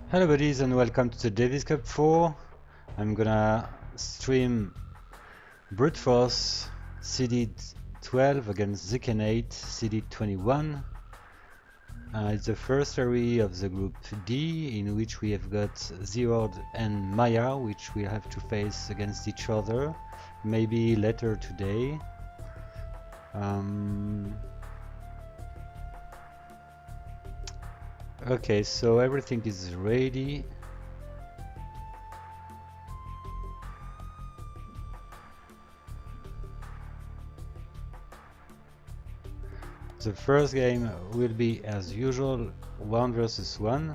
Hello buddies and welcome to the AIScripters 4. I'm gonna stream Bruteforce CD12 against the Khanate CD21. It's the first area of the group D, in which we have got Zero and Maya, which we have to face against each other, maybe later today. Okay, so everything is ready. The first game will be, as usual, 1 versus 1.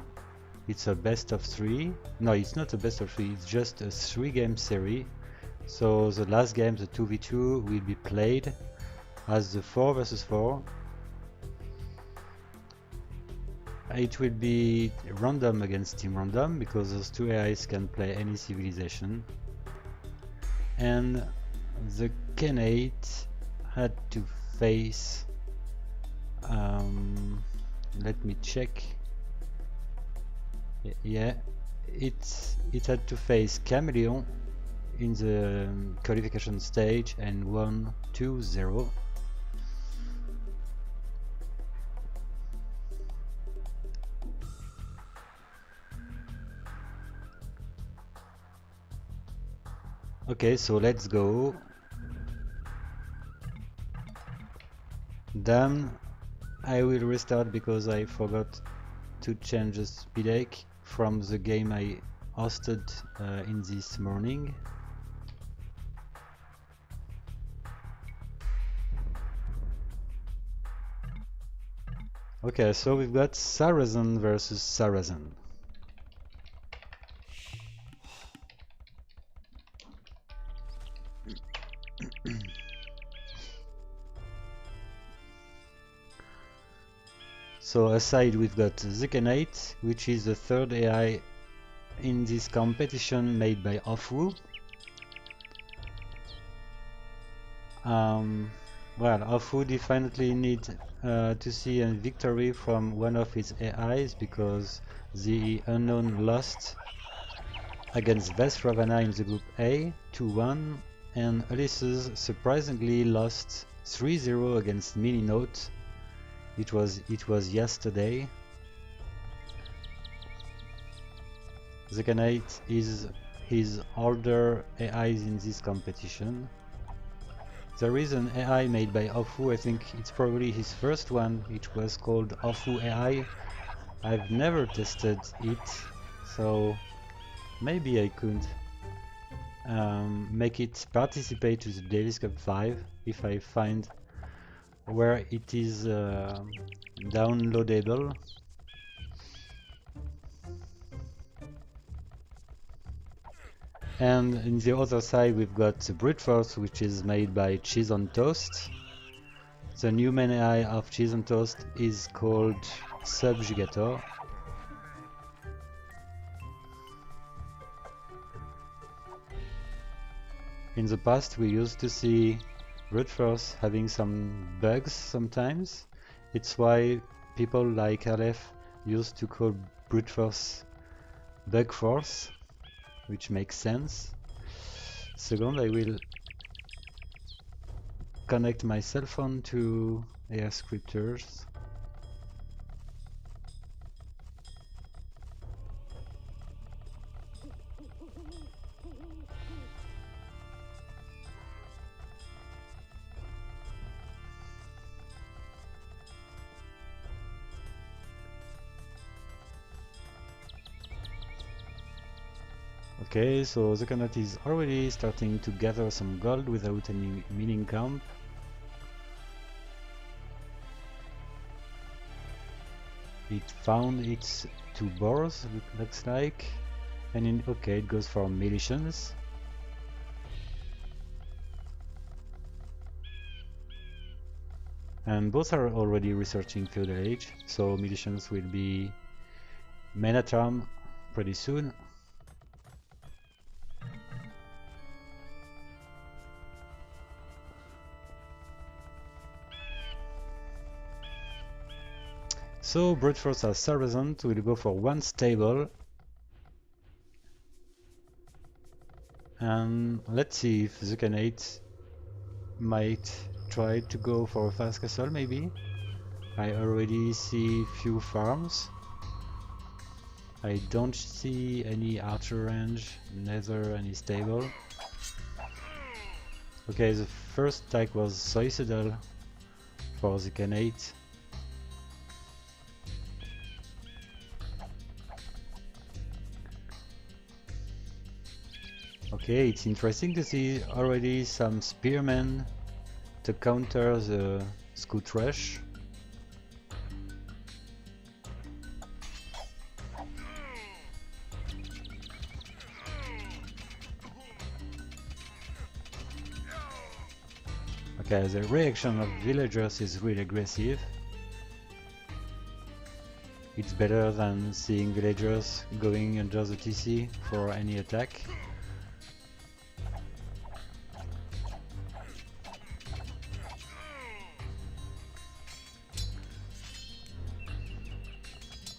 It's a best of 3. No, it's not a best of 3, it's just a 3-game series. So the last game, the 2v2, will be played as the 4 versus 4. It will be random against team random, because those two AIs can play any civilization. And the Khanate had to face... let me check. Yeah, it had to face Chameleon in the qualification stage and won 2-0. Okay, so let's go. Then I will restart because I forgot to change the speedake from the game I hosted in this morning. Okay, so we've got Saracen versus Saracen. So aside we've got the Khanate, which is the third AI in this competition made by Ofu. Well, Ofu definitely needs to see a victory from one of his AIs, because the unknown lost against Vesravana in the group A 2-1, and Ulysses surprisingly lost 3-0 against Mininote. It was yesterday. The Khanate is his older AIs in this competition. There is an AI made by Ofu, I think it's probably his first one. It was called Ofu AI. I've never tested it, so maybe I could make it participate to the AIScripters 5 if I find where it is downloadable. And in the other side we've got the Bruteforce, which is made by Cheese on Toast. The new main AI of Cheese on Toast is called Subjugator. In the past we used to see Bruteforce having some bugs sometimes. It's why people like Aleph used to call Bruteforce Bugforce, which makes sense. Second, I will connect my cell phone to AIScripters. Okay, so the Khanate is already starting to gather some gold without any mining camp. It found its 2 boars, looks like, and okay, it goes for militias. And both are already researching Feudal Age, so militias will be Menatram pretty soon. So Bruteforce as Saracen will go for 1 stable And let's see if the Khanate might try to go for a fast castle, maybe. I already see few farms. I don't see any archer range, neither any stable. Okay, the first attack was suicidal for the Khanate. Okay, it's interesting to see already some spearmen to counter the scout rush. Okay, the reaction of villagers is really aggressive. It's better than seeing villagers going under the TC for any attack.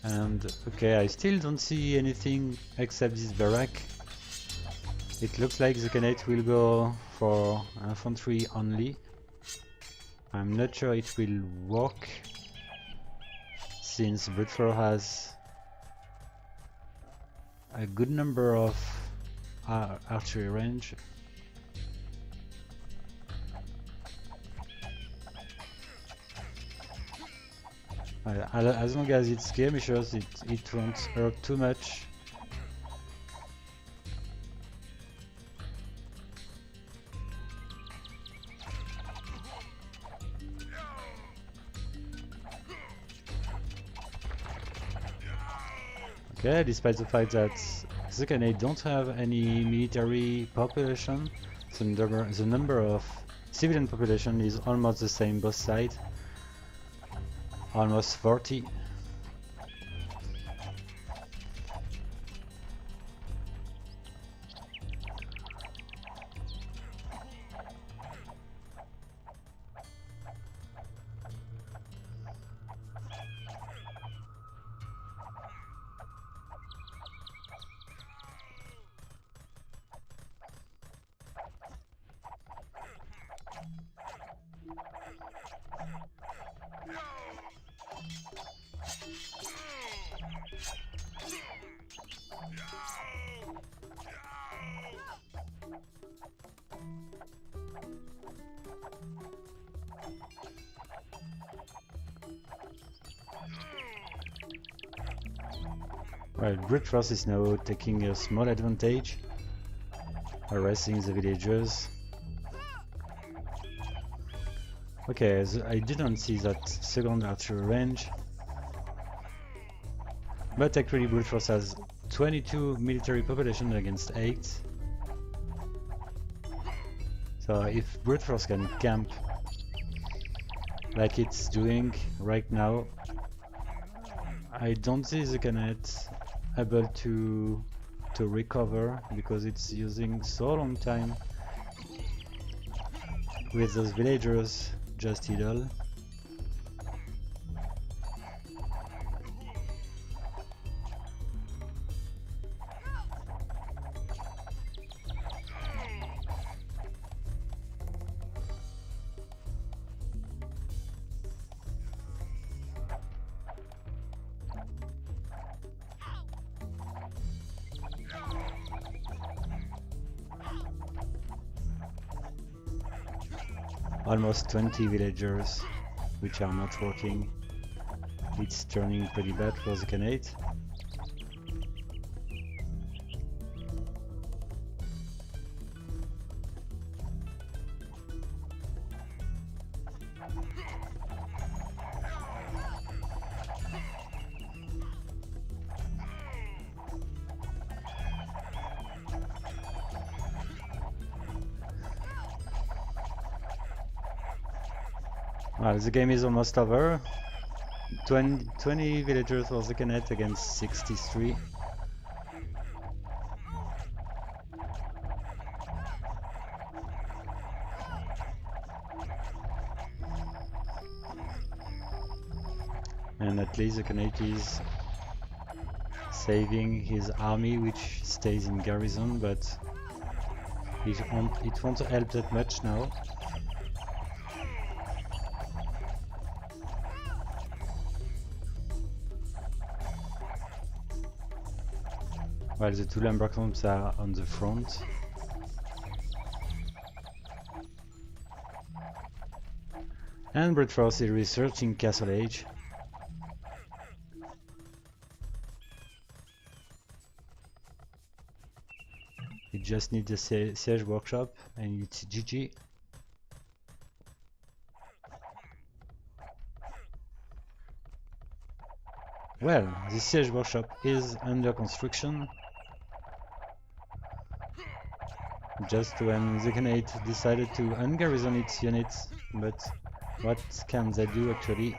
And okay, I still don't see anything except this barrack. It looks like the Khanate will go for infantry only. I'm not sure it will work, since Bruteforce has a good number of archery range. As long as it's skirmishers, it won't hurt too much. Okay, despite the fact that the Khanate don't have any military population, the number of civilian population is almost the same both sides. Almost 40. Well, Bruteforce is now taking a small advantage, harassing the villagers. Okay, I didn't see that second archery range, but actually Bruteforce has 22 military population against 8. So if Bruteforce can camp like it's doing right now, I don't see the Khanate able to recover, because it's using so long time with those villagers just idle. Almost 20 villagers which are not working. It's turning pretty bad for the Khanate. Well, the game is almost over. 20 villagers for the Khanate against 63. And at least the Khanate is saving his army, which stays in garrison, but it won't help that much now. While the two lumber camps are on the front. And Bruteforce is researching Castle Age. It just needs a siege workshop and it's GG. Well, this siege workshop is under construction. Just when the Khanate decided to ungarrison its units, but what can they do actually?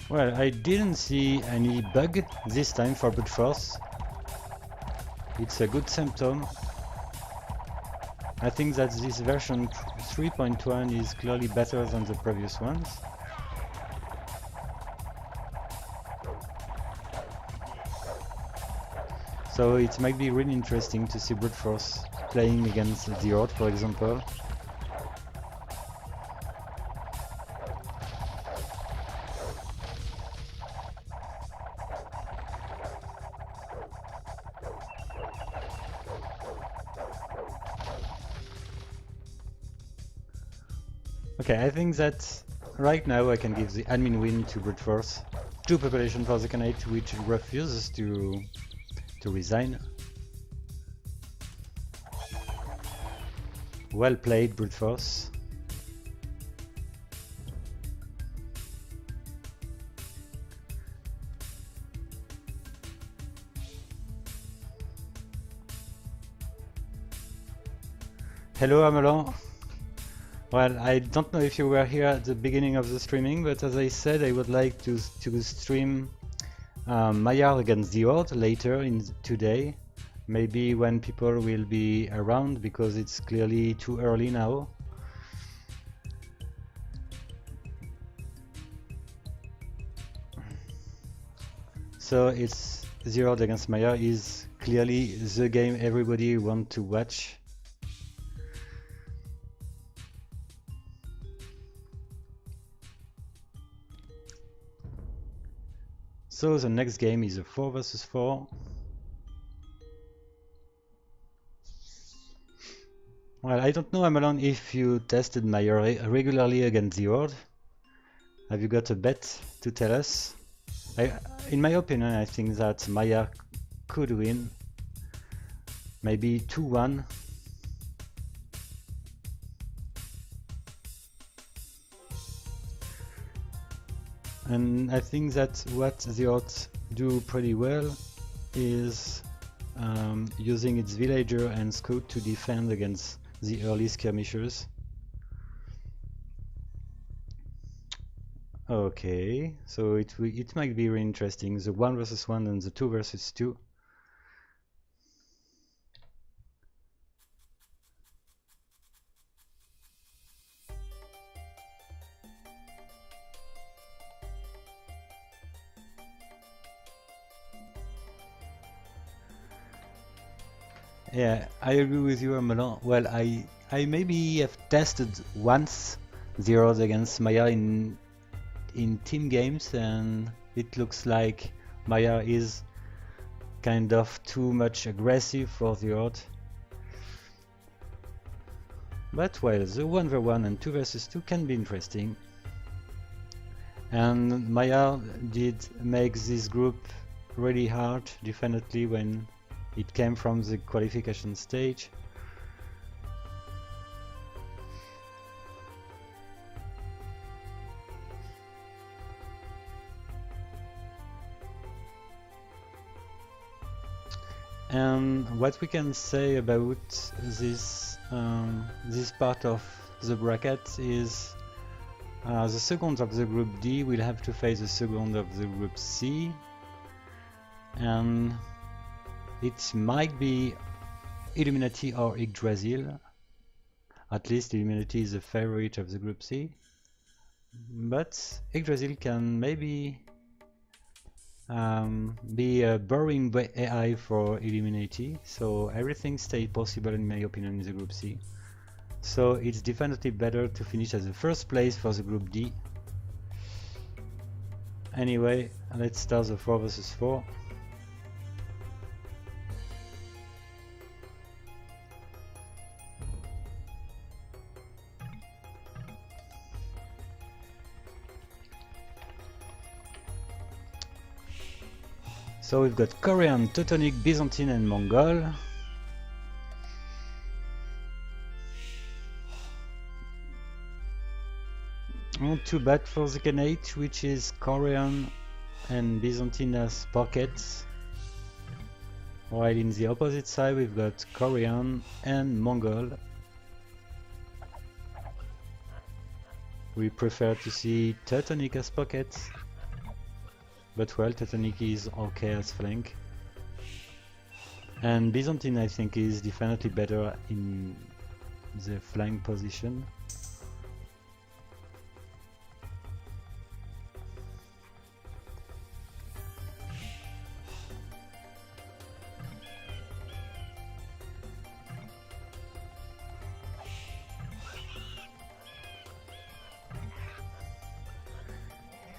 Well, I didn't see any bug this time for Bruteforce. It's a good symptom. I think that this version 3.1 is clearly better than the previous ones. So it might be really interesting to see Bruteforce playing against the Horde, for example. Okay, I think that right now I can give the admin win to Bruteforce. 2 population for the Khanate, which refuses to resign. Well played, Bruteforce. Hello, Amelan. Well, I don't know if you were here at the beginning of the streaming, but as I said, I would like to stream Maillard against the Horde later today. Maybe when people will be around, because it's clearly too early now. So it's the Horde against Maillard is clearly the game everybody wants to watch. So the next game is a 4 versus 4. Well, I don't know, Amelon, if you tested Maillard regularly against the Horde. Have you got a bet to tell us? In my opinion, I think that Maillard could win. Maybe 2-1. And I think that what the Horde do pretty well is using its villager and scout to defend against the early skirmishers. Okay, so it might be really interesting, the 1 versus 1 and the 2 versus 2. Yeah, I agree with you, Amelon. Well, I maybe have tested once the Horde against Maillard in team games, and it looks like Maillard is kind of too much aggressive for the Horde. But well, the 1v1 and 2 versus 2 can be interesting. And Maillard did make this group really hard, definitely, when it came from the qualification stage. And what we can say about this this part of the bracket is the second of the group D will have to face the second of the group C, and it might be Illuminati or Yggdrasil. At least Illuminati is a favorite of the Group C. But Yggdrasil can maybe be a boring AI for Illuminati, so everything stayed possible in my opinion in the Group C. So it's definitely better to finish as the first place for the Group D. Anyway, let's start the 4 versus 4. So we've got Korean, Teutonic, Byzantine and Mongol. Not too bad for the Khanate, which is Korean and Byzantine as pockets. While in the opposite side we've got Korean and Mongol. We prefer to see Teutonic as pockets. But well, Teutonic is okay as flank. And Byzantine I think is definitely better in the flank position.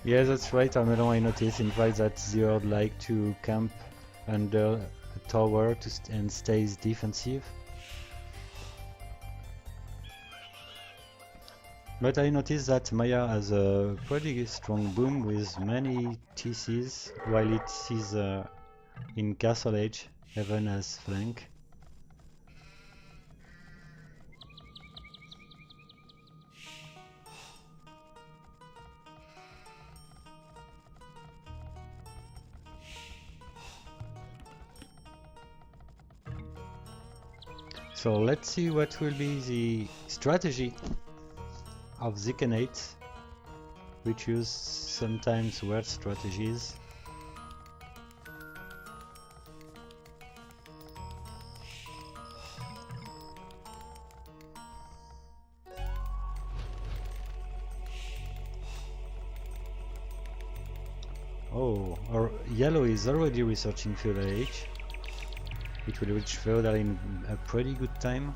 Yeah, that's right, Armelon. I noticed in fact that the Horde like to camp under a tower and stays defensive. But I noticed that Maya has a pretty strong boom with many TCs, while it is in Castle Age, even as flank. So let's see what will be the strategy of the Khanate. We choose sometimes weird strategies. Oh, our yellow is already researching Feudal Age. It will reach Feudal in a pretty good time,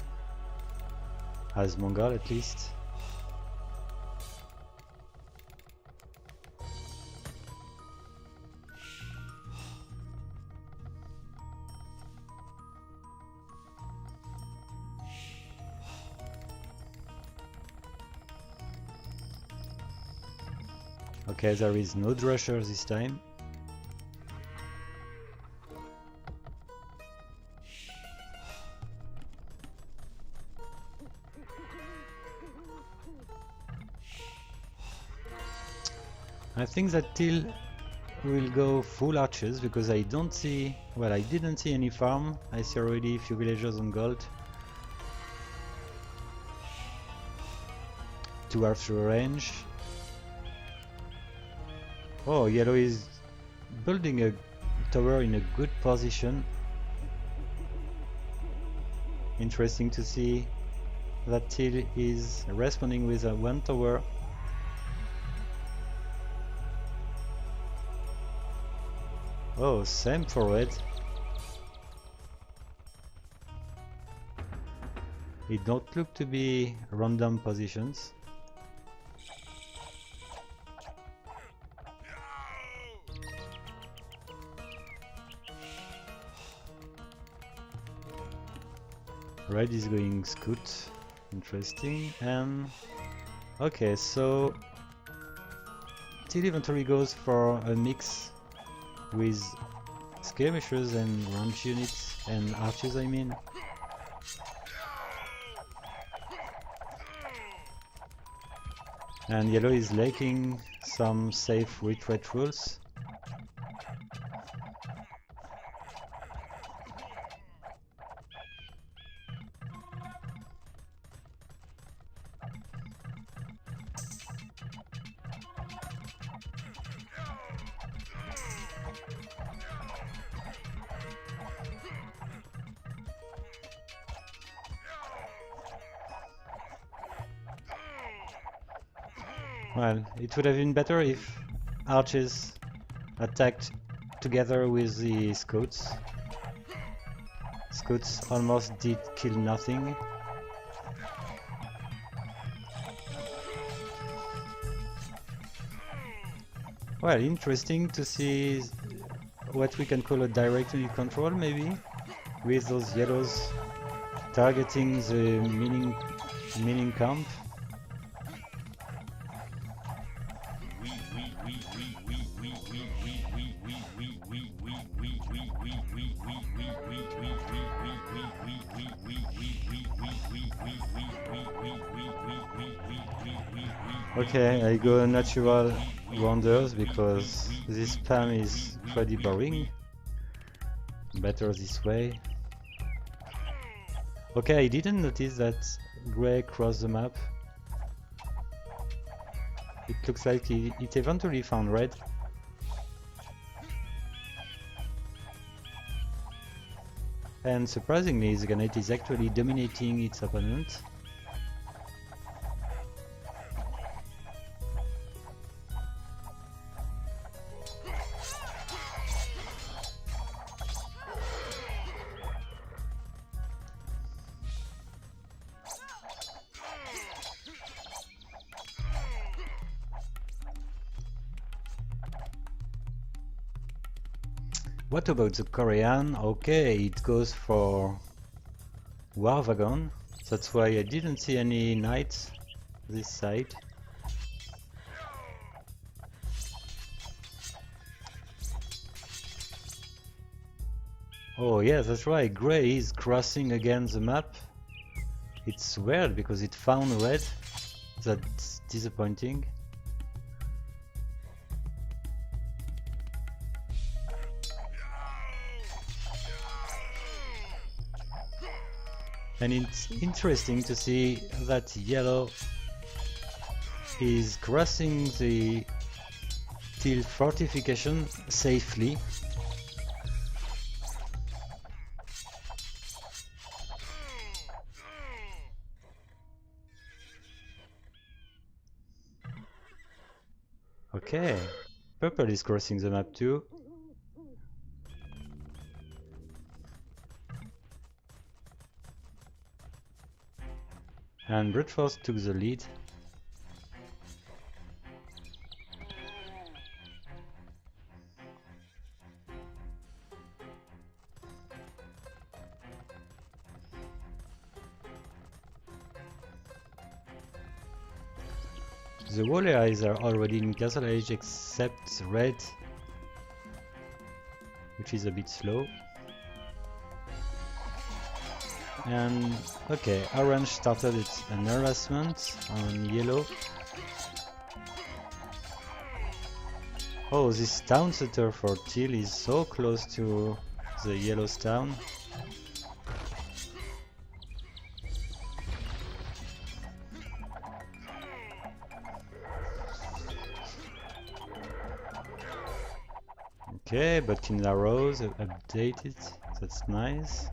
as Mongol at least. Okay, there is no Drusher this time. I think that Till will go full archers because I don't see, well, I didn't see any farm. I see already a few villagers on gold. 2 archer range. Oh, yellow is building a tower in a good position. Interesting to see that Till is responding with a 1 tower. Oh, same for red. It don't look to be random positions. Red is going scout. Interesting. And okay, so Till inventory goes for a mix with skirmishers and range units and archers, I mean. And yellow is lacking some safe retreat rules. Well, it would have been better if archers attacked together with the scouts. Scouts almost did kill nothing. Well, interesting to see what we can call a directory control, maybe, with those yellows targeting the mining camp. Okay, I go natural wonders because this spam is pretty boring. Better this way. Okay, I didn't notice that grey crossed the map. It looks like it eventually found red. And surprisingly, the Khanate is actually dominating its opponent. What about the Korean? Okay, it goes for War Wagon. That's why I didn't see any knights this side. Oh yeah, that's right, grey is crossing again the map. It's weird because it found red. That's disappointing. And it's interesting to see that yellow is crossing the Teal fortification safely. Okay, purple is crossing the map too. And Bruteforce took the lead. The warriors are already in Castle Age except red, which is a bit slow. And okay, orange started an harassment on yellow. Oh, this town center for Teal is so close to the yellow's town. Okay, but in arrows updated, that's nice.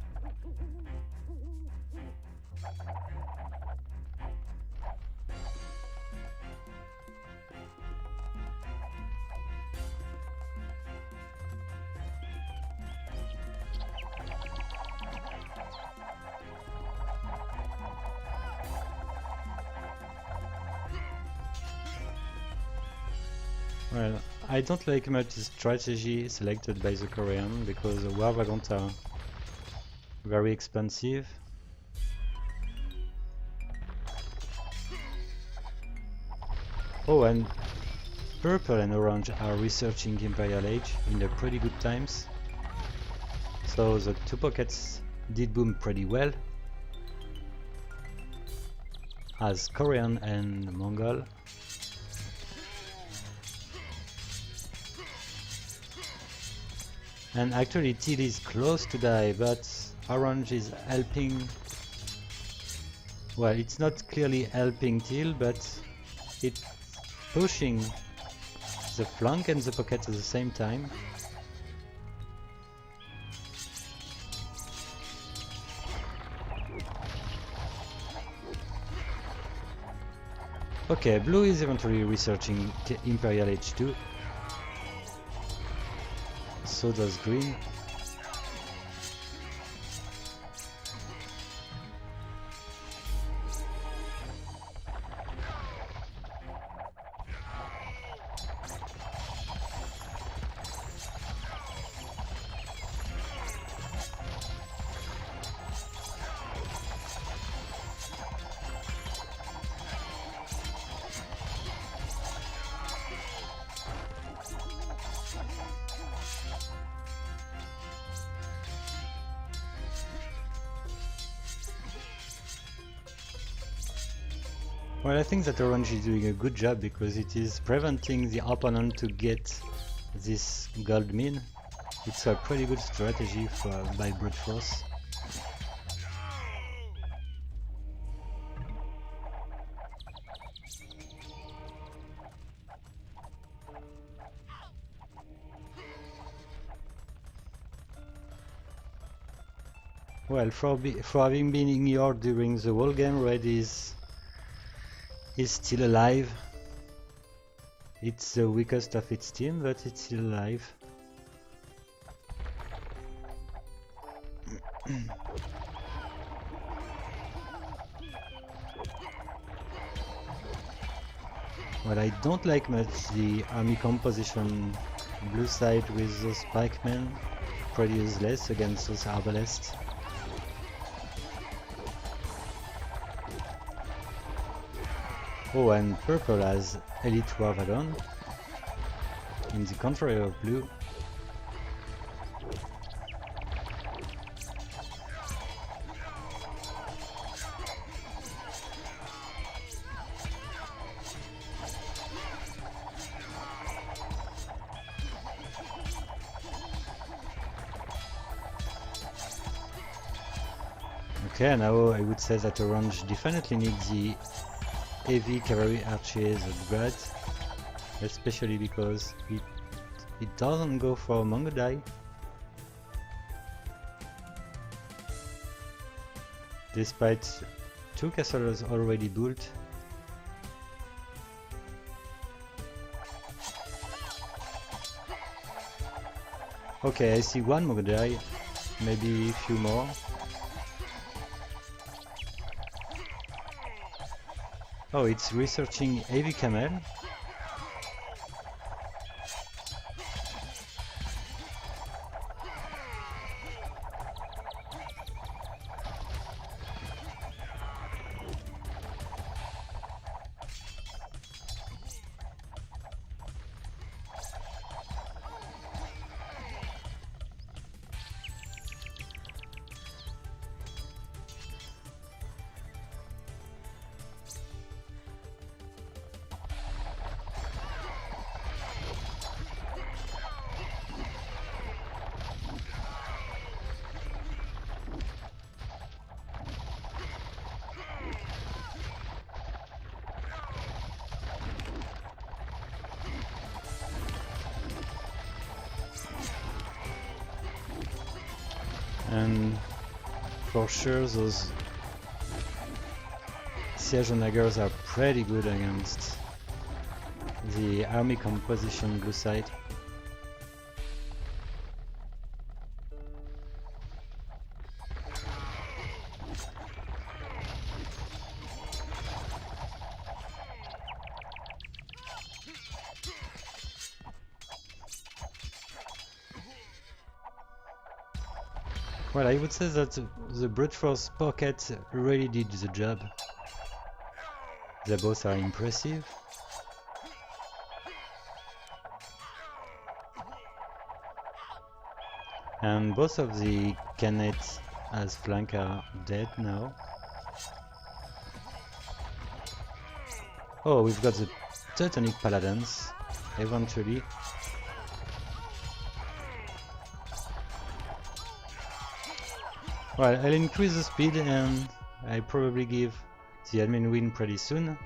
Well, I don't like much the strategy selected by the Korean because the war wagons are very expensive. Oh, and purple and orange are researching Imperial Age in the pretty good times. So the two pockets did boom pretty well, as Korean and Mongol. And actually Teal is close to die, but orange is helping. Well, it's not clearly helping Teal, but it's pushing the flank and the pocket at the same time. Okay, blue is eventually researching Imperial H2. So does green. Well, I think that orange is doing a good job because it is preventing the opponent to get this gold min. It's a pretty good strategy by Bruteforce. Well, for having been ignored during the whole game, red is still alive. It's the weakest of its team, but it's still alive. Well, I don't like much the army composition blue side with those pikemen. Pretty useless against those arbalists. Oh, and purple has Elite War Wagon, in the contrary of blue. Okay, now I would say that orange definitely needs the heavy cavalry archers upgrade, especially because it doesn't go for Mongolai. Despite 2 castles already built. Okay, I see 1 Mongolai, maybe a few more. Oh, it's researching heavy camel. And for sure those siege daggers are pretty good against the army composition blue side. Well, I would say that the Bruteforce pocket really did the job. They both are impressive. And both of the Khanate as flank are dead now. Oh, we've got the Teutonic Paladins, eventually. Well, I'll increase the speed and I probably give the admin win pretty soon.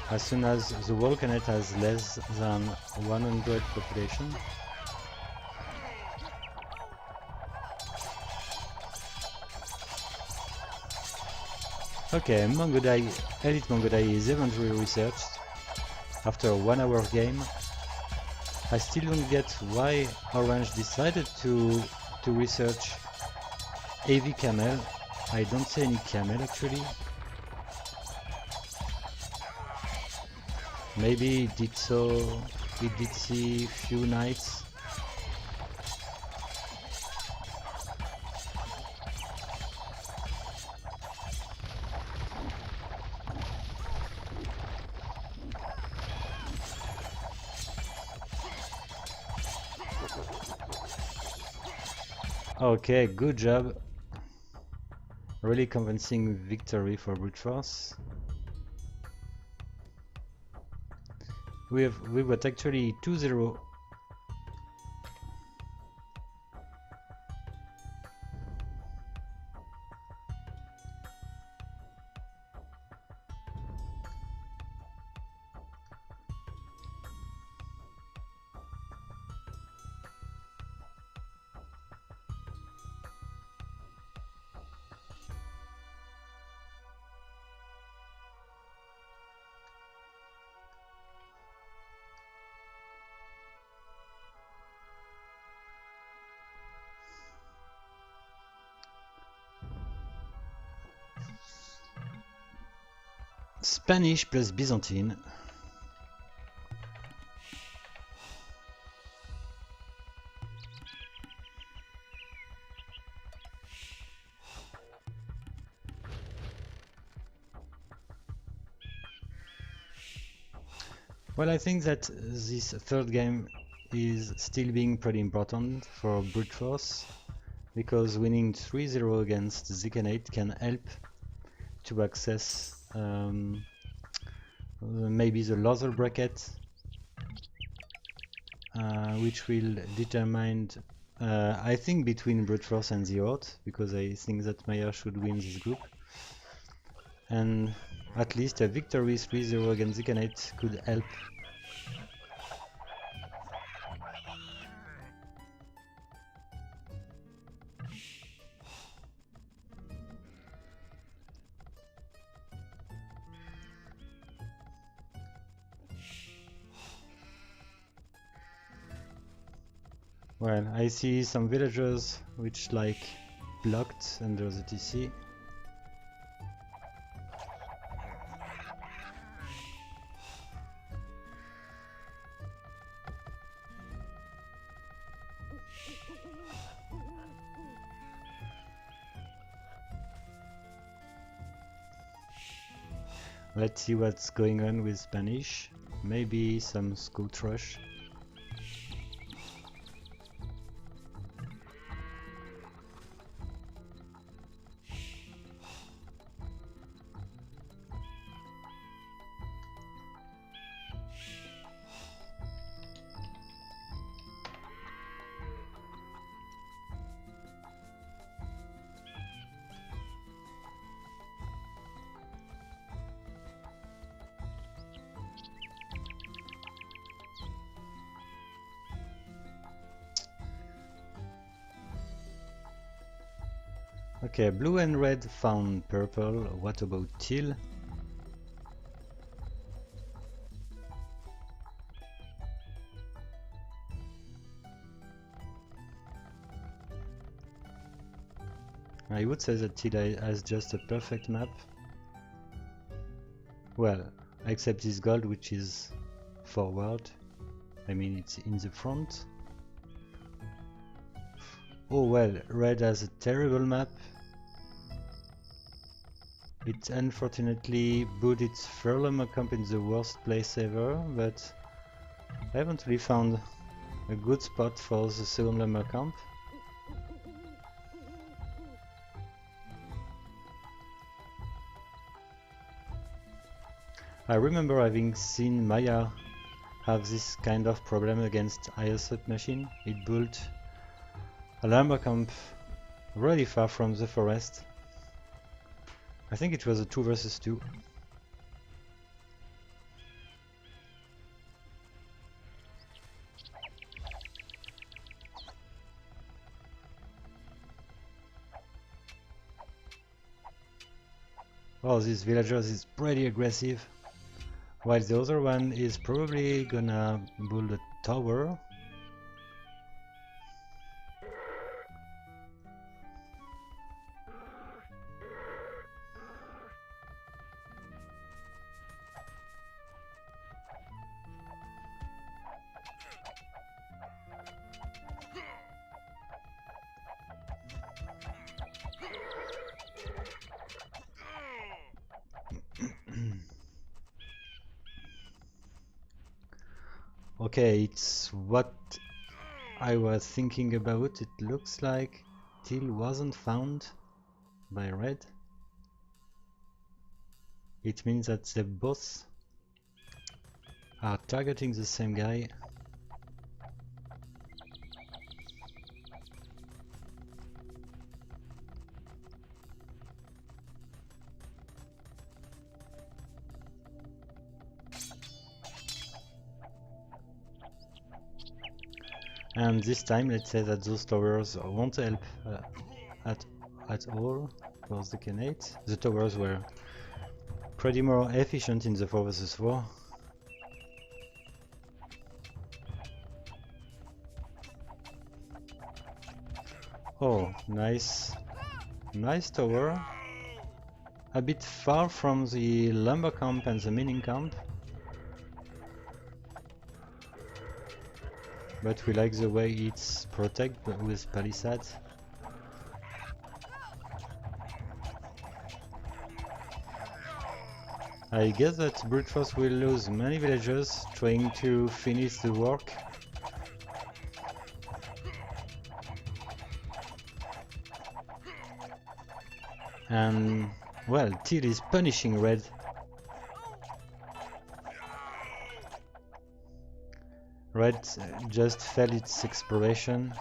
As soon as the whole Khanate has less than 100 population. Okay, Elite Mongodai is eventually researched after a 1 hour game. I still don't get why Orange decided to research AV Camel. I don't see any camel actually. Maybe it did see few knights. Okay, good job. Really convincing victory for Bruteforce. We got actually 2-0. Spanish plus Byzantine. Well, I think that this third game is still being pretty important for Bruteforce, because winning 3-0 against Khanate can help to access maybe the loser bracket, which will determine, I think, between Bruteforce and the Horde, because I think that Maya should win this group. And at least a victory 3-0 against Khanate could help. Well, I see some villagers which like blocked under the TC. Let's see what's going on with Spanish. Maybe some scout rush. Okay, blue and red found purple. What about teal? I would say that teal has just a perfect map. Well, except this gold, which is forward. I mean, it's in the front. Oh well, red has a terrible map. It unfortunately put its Furlong camp in the worst place ever, but I haven't really found a good spot for the second lumber camp. I remember having seen Maya have this kind of problem against AIScripters machine. It built a lumber camp really far from the forest. I think it was a 2 versus 2. Oh, this villager is pretty aggressive, while the other one is probably gonna build a tower. Okay, it's what I was thinking about. It looks like Teal wasn't found by Red. It means that they both are targeting the same guy. And this time, let's say that those towers won't help at all towards the Khanate. The towers were pretty more efficient in the 4 vs 4. Oh, nice tower. A bit far from the lumber camp and the mining camp. But we like the way it's protected with palisades. I guess that Bruteforce will lose many villagers trying to finish the work. And well, Teal is punishing Red. Red just failed its exploration.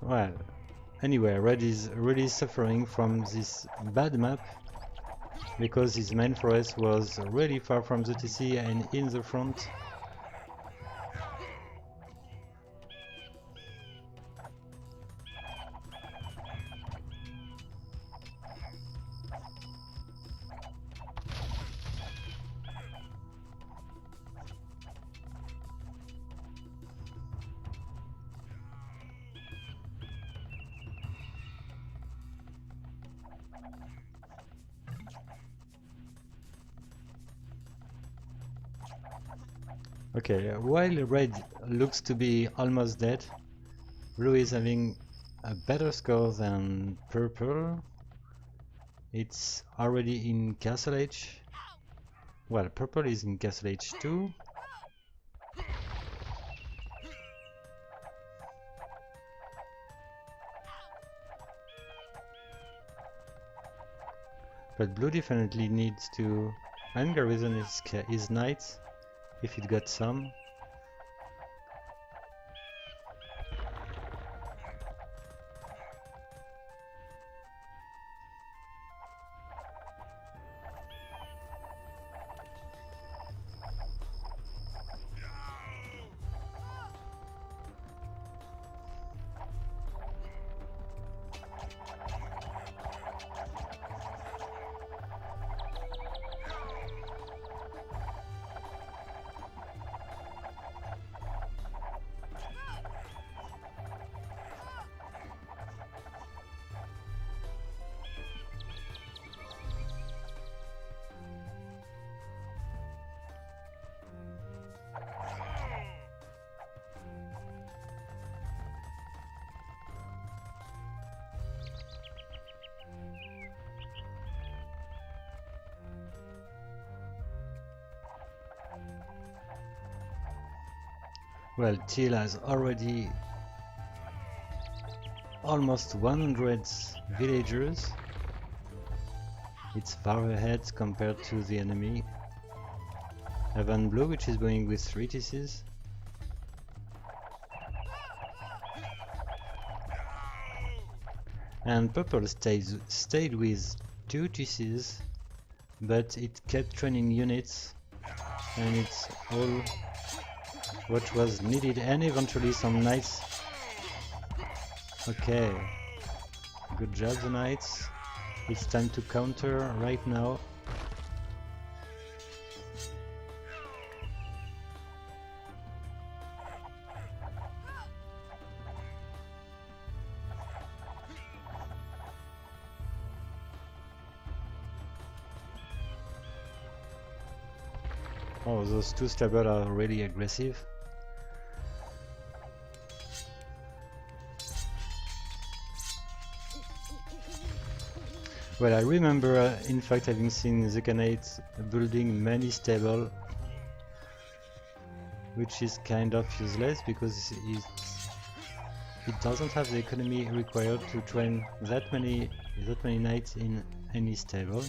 Well, anyway, Red is really suffering from this bad map because his main forest was really far from the TC and in the front. Okay, while Red looks to be almost dead, Blue is having a better score than Purple. It's already in Castle Age. Well, Purple is in Castle Age 2. But Blue definitely needs to ungarrison his knights if it got some. Well, Teal has already almost 100 villagers. It's far ahead compared to the enemy. Even Blue, which is going with 3 TCs. And purple stayed with 2 GCs, but it kept training units, and it's all what was needed, and eventually some knights. Okay, good job the knights. It's time to counter right now. Oh, those 2 stabbers are really aggressive. Well, I remember in fact having seen the Khanate building many stables, which is kind of useless because it doesn't have the economy required to train that many knights in any stable.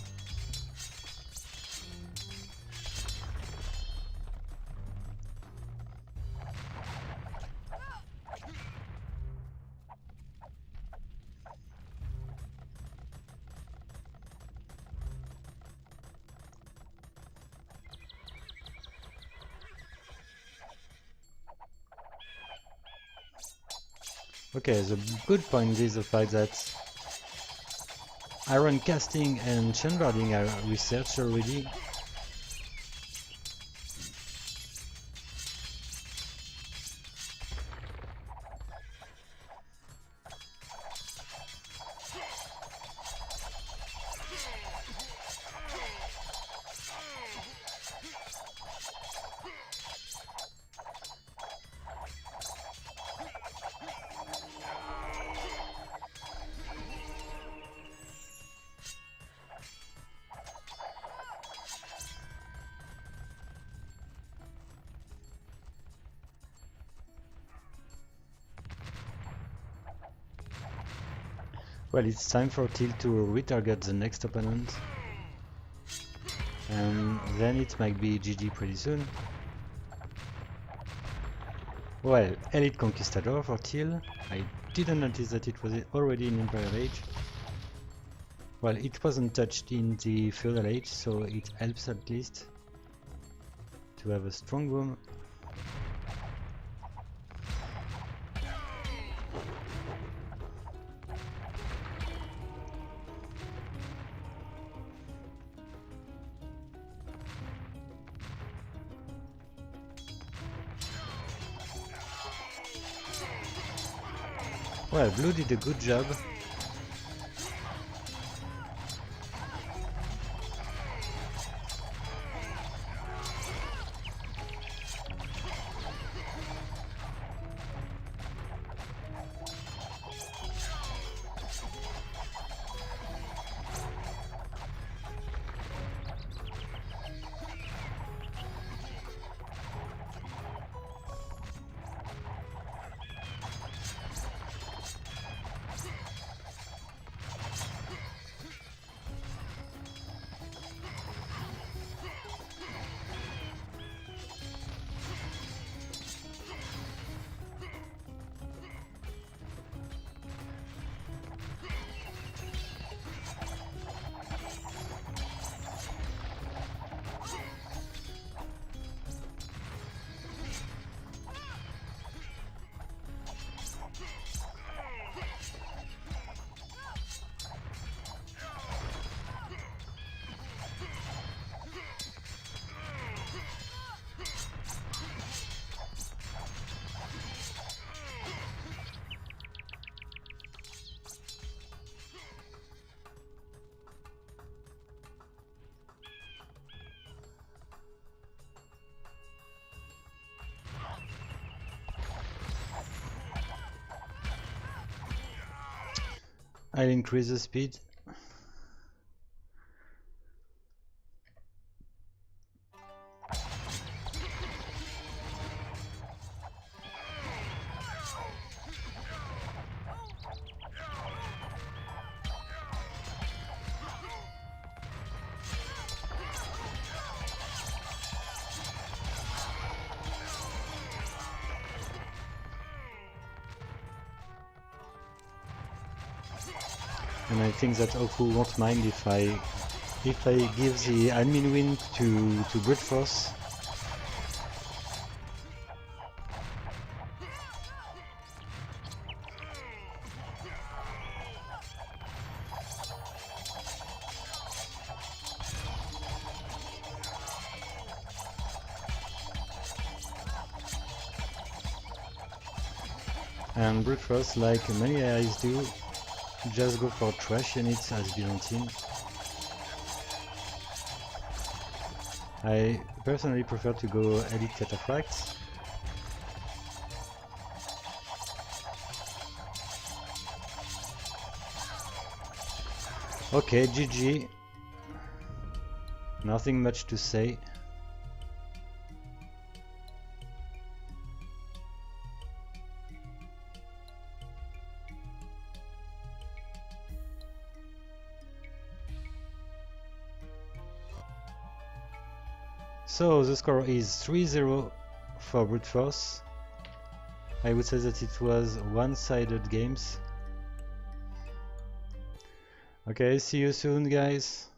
Okay, the good point is the fact that iron casting and chambarding are researched already. Well, it's time for Teal to retarget the next opponent, and then it might be GG pretty soon. Well, Elite Conquistador for Teal. I didn't notice that it was already in Imperial Age. Well, it wasn't touched in the Feudal Age, so it helps at least to have a strong room. Well, Blue did a good job. I'll increase the speed. and I think that Oku won't mind if I give the admin win to Bruteforce. And Bruteforce, like many AIs do, just go for trash units as Byzantine. I personally prefer to go Elite Cataphracts. Okay, GG. Nothing much to say. So the score is 3-0 for Bruteforce. I would say that it was one-sided games. Okay, see you soon, guys.